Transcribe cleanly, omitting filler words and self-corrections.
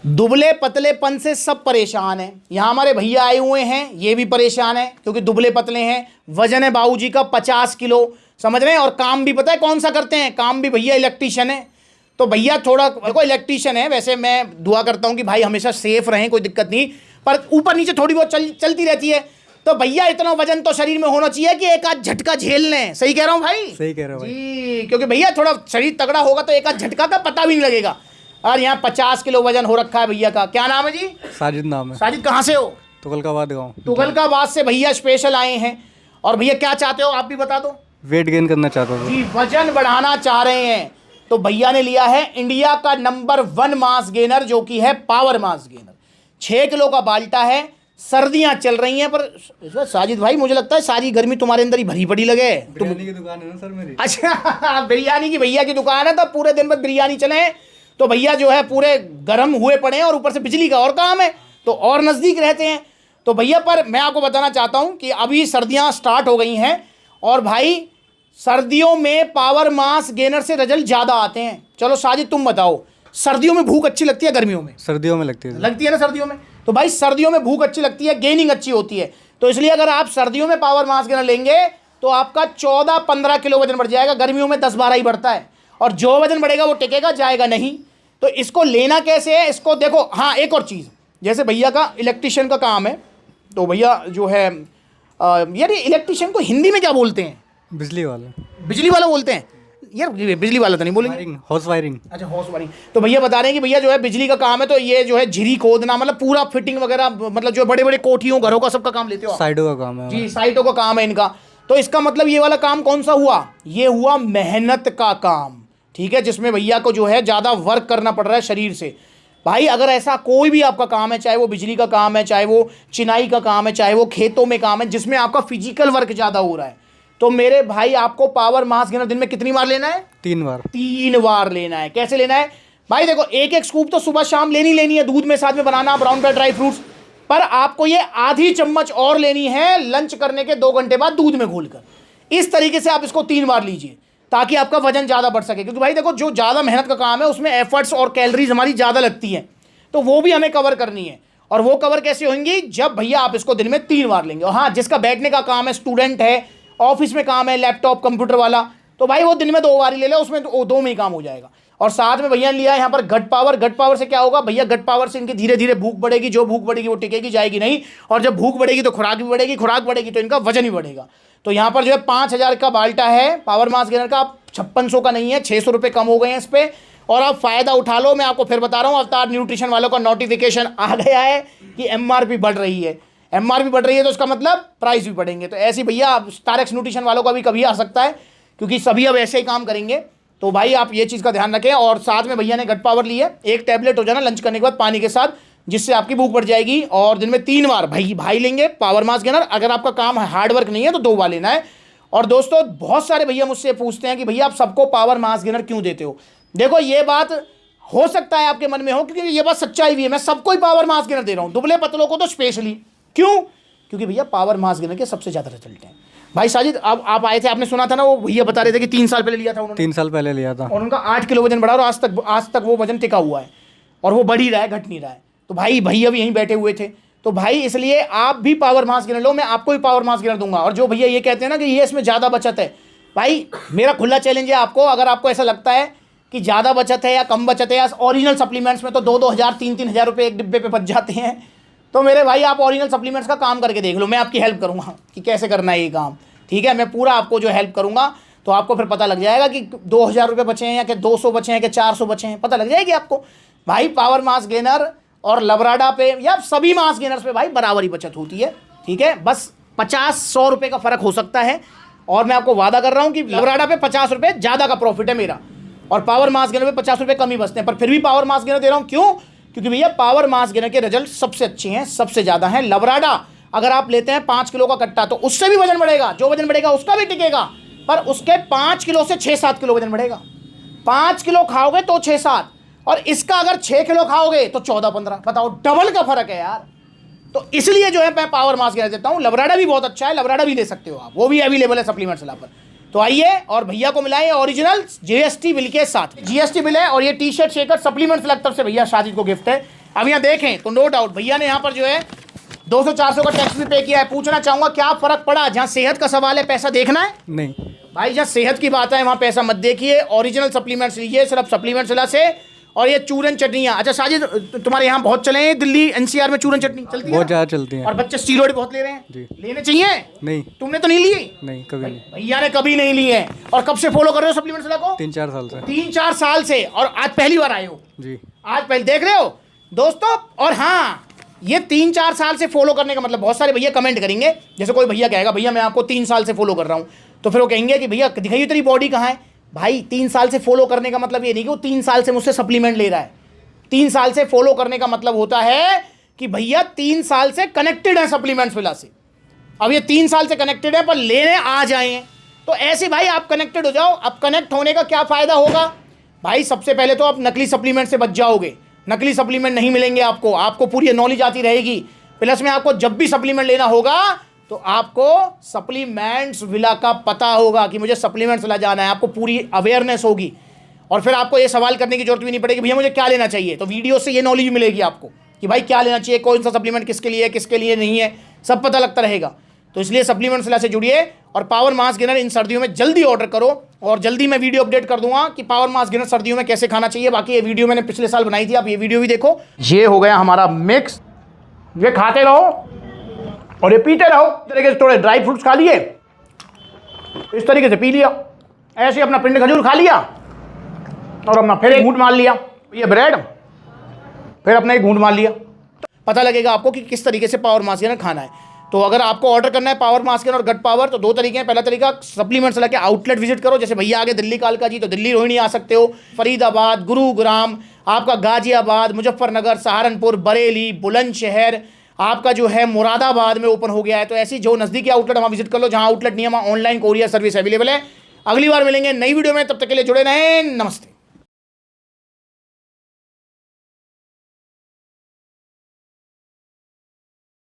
दुबले पतलेपन से सब परेशान हैं। यहाँ हमारे भैया आए हुए हैं, ये भी परेशान है क्योंकि दुबले पतले हैं। वजन है बाबूजी का 50 किलो, समझ रहे हैं। और काम भी पता है कौन सा करते हैं, काम भी भैया इलेक्ट्रीशियन है। तो भैया थोड़ा देखो इलेक्ट्रीशियन है, वैसे मैं दुआ करता हूँ कि भाई हमेशा सेफ रहें, कोई दिक्कत नहीं, पर ऊपर नीचे थोड़ी बहुत चलती रहती है। तो भैया इतना वजन तो शरीर में होना चाहिए कि एक आध झटका झेल लें। सही कह रहा हूँ भाई? सही कह रहे हो भाई जी, क्योंकि भैया थोड़ा शरीर तगड़ा होगा तो एक आध झटका का पता भी नहीं लगेगा। और यहाँ 50 किलो वजन हो रखा है भैया का। क्या नाम है जी? साजिद नाम है। साजिद कहाँ से हो? तुगलकाबाद गाँव। तुगलकाबाद से भैया स्पेशल आए हैं। और भैया क्या चाहते हो आप भी बता दो। वेट गेन करना चाहता था जी, वजन बढ़ाना चाह रहे हैं। तो भैया ने लिया है इंडिया का नंबर 1 मास गेनर, जो कि है पावर मास गेनर। 6 किलो का बाल्टा है। सर्दियां चल रही हैं, पर साजिद भाई मुझे लगता है सारी गर्मी तुम्हारे अंदर ही भरी पड़ी लगे। बिरयानी की दुकान है ना सर मेरी। अच्छा, बिरयानी की भैया की दुकान है, तो पूरे दिन में बिरयानी चले। तो भैया जो है पूरे गर्म हुए पड़े हैं और ऊपर से बिजली का और काम है, तो और नज़दीक रहते हैं। तो भैया पर मैं आपको बताना चाहता हूं कि अभी सर्दियां स्टार्ट हो गई हैं और भाई सर्दियों में पावर मास गेनर से रिजल्ट ज़्यादा आते हैं। चलो साजिद तुम बताओ, सर्दियों में भूख अच्छी लगती है गर्मियों में? सर्दियों में लगती है। लगती है ना सर्दियों में। तो भाई सर्दियों में भूख अच्छी लगती है, गेनिंग अच्छी होती है। तो इसलिए अगर आप सर्दियों में पावर मास गेनर लेंगे तो आपका 14-15 किलो वजन बढ़ जाएगा। गर्मियों में 10-12 ही बढ़ता है, और जो वजन बढ़ेगा वो टिकेगा, जाएगा नहीं। तो इसको लेना कैसे है, इसको देखो। हाँ, एक और चीज़, जैसे भैया का इलेक्ट्रिशियन का काम है, तो भैया जो है यार ये इलेक्ट्रिशियन को हिंदी में क्या बोलते हैं? बिजली वाला। बिजली वाला बोलते हैं यार, बिजली वाला तो नहीं बोलेंगे। Wiring, house wiring. अच्छा, हाउस वायरिंग। तो भैया बता रहे हैं कि भैया जो है बिजली का काम है, तो ये जो है झिरी खोदना, मतलब पूरा फिटिंग वगैरह, मतलब जो बड़े बड़े कोठियों घरों का सबका काम लेते हो आप? साइडों का काम है जी, साइटों का काम है इनका। तो इसका मतलब ये वाला काम कौन सा हुआ? ये हुआ मेहनत का काम, ठीक है, जिसमें भैया को जो है ज़्यादा वर्क करना पड़ रहा है शरीर से। भाई अगर ऐसा कोई भी आपका काम है, चाहे वो बिजली का काम है, चाहे वो चिनाई का काम है, चाहे वो खेतों में काम है, जिसमें आपका फिजिकल वर्क ज़्यादा हो रहा है, तो मेरे भाई आपको पावर मास गेनर दिन में कितनी बार लेना है? 3 बार। 3 बार लेना है। कैसे लेना है भाई? देखो, एक स्कूप तो सुबह शाम लेनी है, दूध में साथ में बनाना, ब्राउन ब्रेड, ड्राई फ्रूट्स। पर आपको ये आधी चम्मच और लेनी है लंच करने के 2 घंटे बाद दूध में घोलकर। इस तरीके से आप इसको 3 बार लीजिए ताकि आपका वजन ज़्यादा बढ़ सके। क्योंकि भाई देखो, जो ज़्यादा मेहनत का काम है उसमें एफर्ट्स और कैलोरीज हमारी ज़्यादा लगती हैं, तो वो भी हमें कवर करनी है। और वो कवर कैसे होंगी? जब भैया आप इसको दिन में 3 बार लेंगे। और हाँ, जिसका बैठने का काम है, स्टूडेंट है, ऑफिस में काम है, लैपटॉप कंप्यूटर वाला, तो भाई वो दिन में 2 बार ही ले ले, उसमें तो 2 में ही काम हो जाएगा। और साथ में भैया ने लिया है यहाँ पर गट पावर। गट पावर से क्या होगा भैया? गट पावर से इनकी धीरे धीरे भूख बढ़ेगी। जो भूख बढ़ेगी वो टिकेगी, जाएगी नहीं। और जब भूख बढ़ेगी तो खुराक भी बढ़ेगी, खुराक बढ़ेगी तो इनका वजन भी बढ़ेगा। तो यहाँ पर जो है 5000 का बाल्टा है पावर मास गेनर का, 5600 का नहीं है, 600 रुपये कम हो गए हैं इस पर। और आप फ़ायदा उठा लो। मैं आपको फिर बता रहा हूँ, अवतार न्यूट्रिशन वालों का नोटिफिकेशन आ गया है कि MRP बढ़ रही है। MRP बढ़ रही है तो उसका मतलब प्राइस भी बढ़ेंगे। तो ऐसे भैया स्टारक्स न्यूट्रिशन वालों का भी कभी आ सकता है, क्योंकि सभी अब ऐसे ही काम करेंगे। तो भाई आप ये चीज़ का ध्यान रखें। और साथ में भैया ने गट पावर ली है, 1 टैबलेट हो जाना लंच करने के बाद पानी के साथ, जिससे आपकी भूख बढ़ जाएगी। और दिन में 3 बार भाई लेंगे पावर मास गेनर। अगर आपका काम हार्डवर्क नहीं है तो 2 बार लेना है। और दोस्तों, बहुत सारे भैया मुझसे पूछते हैं कि भैया आप सबको पावर मास गेनर क्यों देते हो? देखो, ये बात हो सकता है आपके मन में हो, क्योंकि ये बात सच्चाई भी है। मैं सबको ही पावर मास गेनर दे रहा हूँ, दुबले पतलों को तो स्पेशली। क्यों? क्योंकि भैया पावर मास गेनर के सबसे ज़्यादा रिजल्ट हैं। भाई साजिद, अब आप आए थे, आपने सुना था ना, वो भैया बता रहे थे कि 3 साल पहले लिया था उन्होंने। 3 साल पहले लिया था और उनका 8 किलो वजन बढ़ा, और आज तक वो वजन टिका हुआ है, और वो बढ़ ही रहा है, घट नहीं रहा है। तो भाई भैया भी यहीं बैठे हुए थे। तो भाई इसलिए आप भी पावर मास गेनर लो, मैं आपको भी पावर मास गेनर दूंगा। और जो भैया ये कहते हैं ना कि ये इसमें ज़्यादा बचत है, भाई मेरा खुला चैलेंज है आपको। अगर आपको ऐसा लगता है कि ज़्यादा बचत है या कम बचत है, या ओरिजिनल सप्लीमेंट्स में तो 2-2 हज़ार 3-3 हज़ार रुपये एक डिब्बे पे बच जाते हैं, तो मेरे भाई आप ओरिजिनल सप्लीमेंट्स का काम करके देख लो। मैं आपकी हेल्प करूँगा कि कैसे करना है ये काम, ठीक है? मैं पूरा आपको जो हेल्प करूँगा, तो आपको फिर पता लग जाएगा कि 2000 रुपये बचे हैं, या कि 200 बचे हैं, कि 400 बचे हैं, पता लग जाएगी आपको। भाई पावर मास गेनर और लवराडा पे या सभी मास गेनर्स पे भाई बराबर ही बचत होती है, ठीक है? बस 50-100 रुपये का फ़र्क हो सकता है। और मैं आपको वादा कर रहा हूँ कि लवराडा पे 50 रुपये ज़्यादा का प्रॉफिट है मेरा, और पावर मास गेनर पे 50 रुपये कम ही बचते हैं। पर फिर भी पावर मास गेनर दे रहा हूँ। क्यों? क्योंकि भैया पावर मास गेनर के रिजल्ट सबसे अच्छे हैं, सबसे ज़्यादा हैं। लवराडा अगर आप लेते हैं 5 किलो का कट्टा, तो उससे भी वजन बढ़ेगा, जो वजन बढ़ेगा उसका भी टिकेगा, पर उसके 5 किलो से 6-7 किलो वजन बढ़ेगा। 5 किलो खाओगे तो 6-7, और इसका अगर 6 किलो खाओगे तो 14-15। बताओ, डबल का फर्क है यार। तो इसलिए जो है मैं पावर मास गेनर देता हूँ। लवराडा भी बहुत अच्छा है, लवराडा भी ले सकते हो आप, वो भी अवेलेबल है सप्लीमेंट सेलर पर। तो आइए और भैया को मिलाएं ओरिजिनल GST बिल के साथ। GST बिल है, और ये T shirt shaker supplement seller तरफ से भैया साजिद को गिफ्ट है। अब यहाँ देखें तो नो डाउट भैया ने यहाँ पर जो है 200-400 का टैक्स भी पे किया है। पूछना चाहूंगा क्या फर्क पड़ा? जहाँ सेहत का सवाल है पैसा देखना है नहीं भाई, जहाँ सेहत की बात है वहाँ पैसा मत देखिए। ओरिजिनल सप्लीमेंट्स लीजिए, सिर्फ सप्लीमेंट्स ला से। और ये चूरन चटनियाँ, अच्छा साजिद तुम्हारे यहाँ बहुत चले हैं, दिल्ली एनसीआर में चूरन चटनी चलती है बहुत ज़्यादा चलती है। और बच्चे स्टीरॉइड बहुत ले रहे हैं जी। लेने चाहिए? नहीं तुमने तो नहीं लिए? नहीं कभी नहीं। भैया ने कभी नहीं लिए हैं। और कब से फॉलो कर रहे हो सप्लीमेंट्स ला को? 3-4 साल से। 3-4 साल से। और आज पहली बार आए हो? जी आज पहले देख रहे हो दोस्तों। और हाँ, ये 3-4 साल से फॉलो करने का मतलब, बहुत सारे भैया कमेंट करेंगे, जैसे कोई भैया कहेगा भैया मैं आपको 3 साल से फॉलो कर रहा हूँ, तो फिर वो कहेंगे कि भैया दिखाइए तेरी बॉडी कहाँ है। भाई 3 साल से फॉलो करने का मतलब ये नहीं कि वो 3 साल से मुझसे सप्लीमेंट ले रहा है। 3 साल से फॉलो करने का मतलब होता है कि भैया 3 साल से कनेक्टेड है सप्लीमेंट्स विला से। अब ये 3 साल से कनेक्टेड है पर लेने आ जाए हैं, तो ऐसे भाई आप कनेक्टेड हो जाओ। अब कनेक्ट होने का क्या फ़ायदा होगा भाई? सबसे पहले तो आप नकली सप्लीमेंट से बच जाओगे। नकली सप्लीमेंट नहीं मिलेंगे आपको, आपको पूरी नॉलेज आती रहेगी। प्लस में आपको जब भी सप्लीमेंट लेना होगा तो आपको सप्लीमेंट्स विला का पता होगा कि मुझे सप्लीमेंट्स विला जाना है, आपको पूरी अवेयरनेस होगी। और फिर आपको ये सवाल करने की जरूरत भी नहीं पड़ेगी भैया मुझे क्या लेना चाहिए। तो वीडियो से ये नॉलेज भी मिलेगी आपको कि भाई क्या लेना चाहिए, कौन सा सप्लीमेंट किसके लिए है, किसके लिए नहीं है, सब पता लगता रहेगा। तो इसलिए सप्लीमेंट्स विला से जुड़िए और पावर मास गेनर इन सर्दियों में जल्दी ऑर्डर करो। और जल्दी मैं वीडियो अपडेट कर दूंगा कि पावर मास गेनर सर्दियों में कैसे खाना चाहिए। बाकी ये वीडियो मैंने पिछले साल बनाई थी, आप ये वीडियो भी देखो। ये हो गया हमारा मिक्स, ये खाते रहो और ये पीते रहो। इस तरीके से थोड़े ड्राई फ्रूट्स खा लिए, इस तरीके से पी लिया, ऐसे अपना पिंड खजूर खा लिया और अपना फिर एक घूंट मार लिया। ये ब्रेड, फिर अपना एक घूंट मार लिया। पता लगेगा आपको कि किस तरीके से पावर मास गेनर खाना है। तो अगर आपको ऑर्डर करना है पावर मास गेनर और गट पावर, तो 2 तरीके हैं। पहला तरीका सप्लीमेंट्स लगा के आउटलेट विजिट करो, जैसे भैया आगे दिल्ली कालका जी तो दिल्ली रोहिणी आ सकते हो, फरीदाबाद, गुरुग्राम, आपका गाजियाबाद, मुजफ्फरनगर, सहारनपुर, बरेली, बुलंदशहर, आपका जो है मुरादाबाद में ओपन हो गया है। तो ऐसी जो नज़दीकी आउटलेट वहाँ विजिट कर लो, जहाँ आउटलेट नहीं है वहाँ ऑनलाइन कोरियर सर्विस अवेलेबल है। अगली बार मिलेंगे नई वीडियो में, तब तक के लिए जुड़े रहें। नमस्ते।